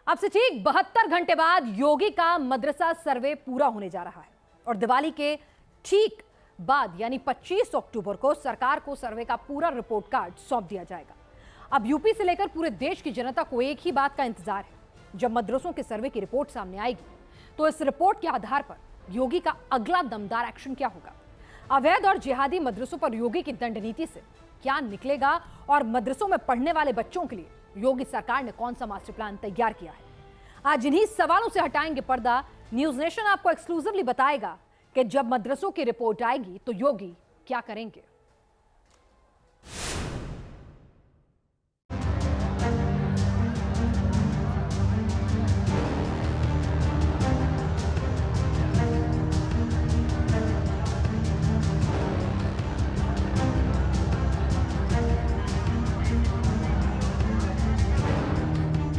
अब से ठीक 72 घंटे बाद योगी का मदरसा सर्वे पूरा होने जा रहा है और दिवाली के ठीक बाद यानी 25 अक्टूबर को सरकार को सर्वे का पूरा रिपोर्ट कार्ड सौंप दिया जाएगा। अब यूपी से लेकर पूरे देश की जनता को एक ही बात का इंतजार है। जब मदरसों के सर्वे की रिपोर्ट सामने आएगी तो इस रिपोर्ट के आधार पर योगी का अगला दमदार एक्शन क्या होगा, अवैध और जिहादी मदरसों पर योगी की दंड नीति से क्या निकलेगा और मदरसों में पढ़ने वाले बच्चों के लिए योगी सरकार ने कौन सा मास्टर प्लान तैयार किया है। आज इन्हीं सवालों से हटाएंगे पर्दा। न्यूज नेशन आपको एक्सक्लूसिवली बताएगा कि जब मदरसों की रिपोर्ट आएगी तो योगी क्या करेंगे।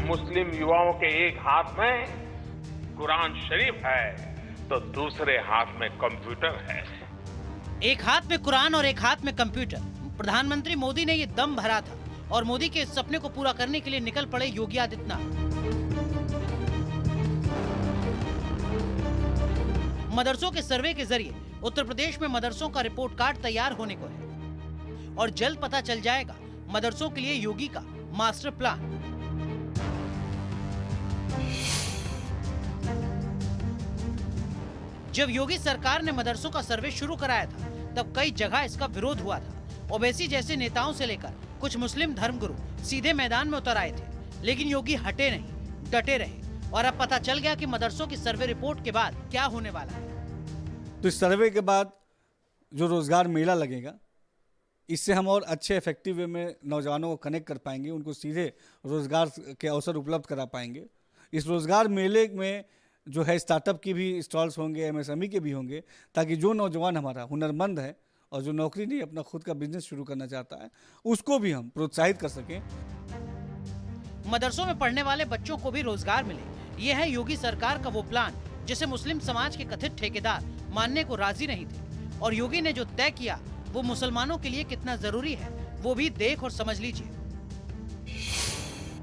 मुस्लिम युवाओं के एक हाथ में कुरान शरीफ है तो दूसरे हाथ में कंप्यूटर है। एक हाथ में कुरान और एक हाथ में कंप्यूटर। प्रधानमंत्री मोदी ने ये दम भरा था और मोदी के इस सपने को पूरा करने के लिए निकल पड़े योगी आदित्यनाथ। मदरसों के सर्वे के जरिए उत्तर प्रदेश में मदरसों का रिपोर्ट कार्ड तैयार होने को है और जल्द पता चल जाएगा मदरसों के लिए योगी का मास्टर प्लान। जब योगी सरकार ने मदरसों का सर्वे शुरू कराया था तब कई जगह इसका विरोध हुआ था। ओवैसी जैसे नेताओं से लेकर कुछ मुस्लिम धर्मगुरु सीधे मैदान में उतर आए थे, लेकिन योगी हटे नहीं, डटे रहे और अब पता चल गया कि मदरसों की सर्वे रिपोर्ट के बाद क्या होने वाला है। तो इस सर्वे के बाद जो रोजगार मेला लगेगा, इससे हम और अच्छे इफेक्टिव वे में नौजवानों को कनेक्ट कर पाएंगे, उनको सीधे रोजगार के अवसर उपलब्ध करा पाएंगे। इस रोजगार मेले में जो है स्टार्टअप की भी स्टॉल्स होंगे, एमएसएमई के भी होंगे, ताकि जो नौजवान हमारा हुनरमंद है और जो नौकरी नहीं अपना खुद का बिजनेस शुरू करना चाहता है उसको भी हम प्रोत्साहित कर सकें। मदरसों में पढ़ने वाले बच्चों को भी रोजगार मिले, ये है योगी सरकार का वो प्लान जिसे मुस्लिम समाज के कथित ठेकेदार मानने को राजी नहीं थे। और योगी ने जो तय किया वो मुसलमानों के लिए कितना जरूरी है वो भी देख और समझ लीजिए।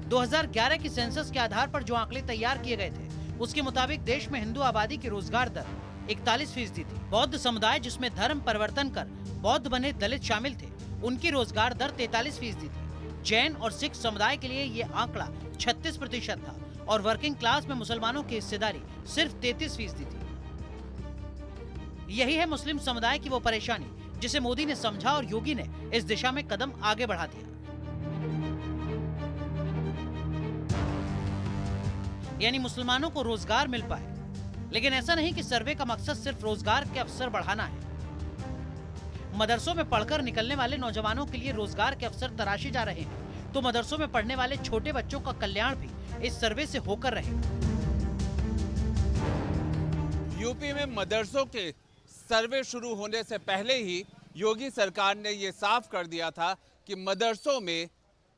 2011 की सेंसस के आधार पर जो आंकड़े तैयार किए गए थे उसके मुताबिक देश में हिंदू आबादी की रोजगार दर 41% थी। बौद्ध समुदाय जिसमें धर्म परिवर्तन कर बौद्ध बने दलित शामिल थे, उनकी रोजगार दर 43% थी। जैन और सिख समुदाय के लिए ये आंकड़ा 36% था और वर्किंग क्लास में मुसलमानों की हिस्सेदारी सिर्फ 33% थी। यही है मुस्लिम समुदाय की वो परेशानी जिसे मोदी ने समझा और योगी ने इस दिशा में कदम आगे बढ़ा दिया। यानी मुसलमानों को रोजगार मिल पाए। लेकिन ऐसा नहीं कि सर्वे का मकसद सिर्फ रोजगार के अवसर बढ़ाना है। मदरसों में पढ़कर निकलने वाले नौजवानों के लिए रोजगार के अवसर तराशे जा रहे हैं, तो मदरसों में पढ़ने वाले छोटे बच्चों का कल्याण भी इस सर्वे से होकर रहे। यूपी में मदरसों के सर्वे शुरू होने से पहले ही योगी सरकार ने ये साफ कर दिया था कि मदरसों में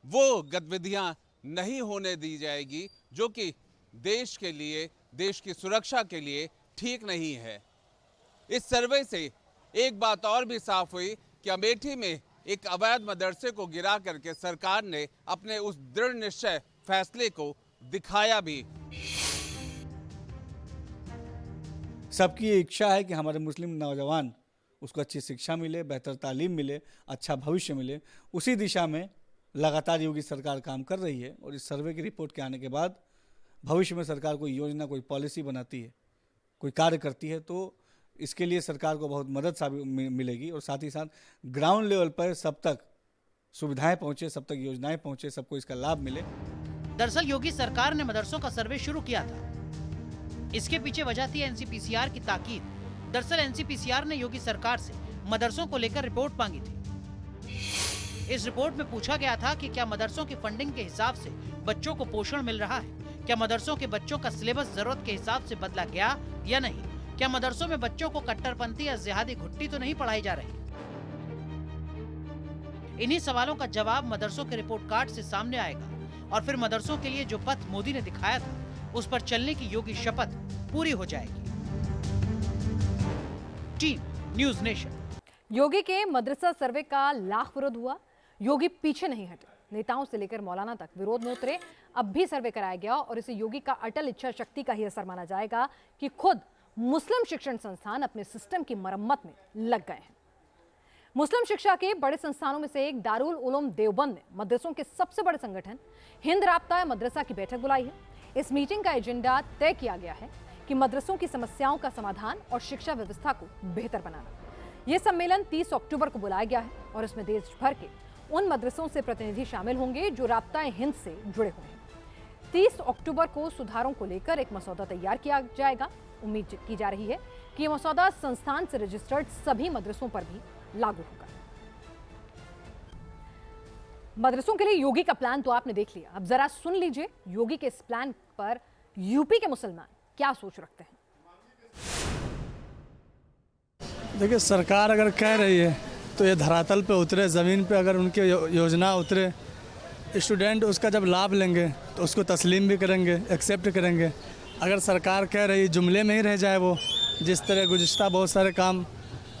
वो गतिविधियां नहीं होने दी जाएगी जो कि देश के लिए, देश की सुरक्षा के लिए ठीक नहीं है। इस सर्वे से एक बात और भी साफ हुई कि अमेठी में एक अवैध मदरसे को गिरा करके सरकार ने अपने उस दृढ़ निश्चय फैसले को दिखाया भी। सबकी इच्छा है कि हमारे मुस्लिम नौजवान उसको अच्छी शिक्षा मिले, बेहतर तालीम मिले, अच्छा भविष्य मिले। उसी दिशा में लगातार योगी सरकार काम कर रही है और इस सर्वे की रिपोर्ट के आने के बाद भविष्य में सरकार कोई योजना, कोई पॉलिसी बनाती है, कोई कार्य करती है तो इसके लिए सरकार को बहुत मदद मिलेगी और साथ ही साथ ग्राउंड लेवल पर सब तक सुविधाएं पहुंचे, सब तक योजनाएं पहुंचे, सबको इसका लाभ मिले। दरअसल योगी सरकार ने मदरसों का सर्वे शुरू किया था। इसके पीछे वजह थी एनसीपीसीआर की ताकीद। दरअसल एनसीपीसीआर ने योगी सरकार से मदरसों को लेकर रिपोर्ट मांगी थी। इस रिपोर्ट में पूछा गया था कि क्या मदरसों की फंडिंग के हिसाब से बच्चों को पोषण मिल रहा है, क्या मदरसों के बच्चों का सिलेबस जरूरत के हिसाब से बदला गया या नहीं, क्या मदरसों में बच्चों को कट्टरपंथी या जिहादी घुट्टी तो नहीं पढ़ाई जा रही। इन्हीं सवालों का जवाब मदरसों के रिपोर्ट कार्ड से सामने आएगा और फिर मदरसों के लिए जो पथ मोदी ने दिखाया था उस पर चलने की योगी शपथ पूरी हो जाएगी। Team news nation. योगी के मदरसा सर्वे का लाख विरोध हुआ, योगी पीछे नहीं हटे। नेताओं से लेकर मौलाना तक विरोध में उतरे। अब भी सर्वे कराया गया और इसे योगी का अटल इच्छा शक्ति का ही असर माना जाएगा कि खुद मुस्लिम शिक्षण संस्थान अपने सिस्टम की मरम्मत में लग गए हैं। मुस्लिम शिक्षा के बड़े संस्थानों में से एक दारुल उलूम देवबंद ने मदरसों के सबसे बड़े संगठन हिंद राब्ता मदरसा की बैठक बुलाई है। इस मीटिंग का एजेंडा तय किया गया है कि मदरसों की समस्याओं का समाधान और शिक्षा व्यवस्था को बेहतर बनाना। यह सम्मेलन 30 अक्टूबर को बुलाया गया है और इसमें देश भर के उन मदरसों से प्रतिनिधि शामिल होंगे जो राब्ता हिंद से जुड़े हुए हैं। 30 अक्टूबर को सुधारों को लेकर एक मसौदा तैयार किया जाएगा। उम्मीद की जा रही है कि यह मसौदा संस्थान से रजिस्टर्ड सभी मदरसों पर भी लागू होगा। मदरसों के लिए योगी का प्लान तो आपने देख लिया, अब जरा सुन लीजिए योगी के इस प्लान पर यूपी के मुसलमान क्या सोच रखते हैं। देखिए, सरकार अगर कह रही है तो ये धरातल पे उतरे, ज़मीन पे अगर उनकी योजना उतरे, स्टूडेंट उसका जब लाभ लेंगे तो उसको तस्लीम भी करेंगे, एक्सेप्ट करेंगे। अगर सरकार कह रही जुमले में ही रह जाए, वो जिस तरह गुज़िश्ता बहुत सारे काम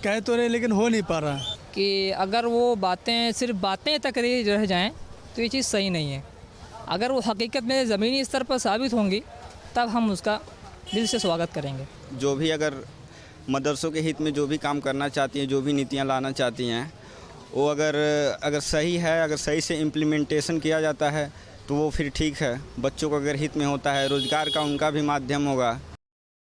कह तो रहे लेकिन हो नहीं पा रहा कि अगर वो बातें सिर्फ बातें तक रह जाएं तो ये चीज़ सही नहीं है। अगर वो हकीकत में ज़मीनी स्तर पर साबित होंगी तब हम उसका दिल से स्वागत करेंगे। जो भी अगर मदरसों के हित में जो भी काम करना चाहती हैं, जो भी नीतियां लाना चाहती हैं, वो अगर सही है, अगर सही से इम्प्लीमेंटेशन किया जाता है तो वो फिर ठीक है। बच्चों को अगर हित में होता है, रोज़गार का उनका भी माध्यम होगा।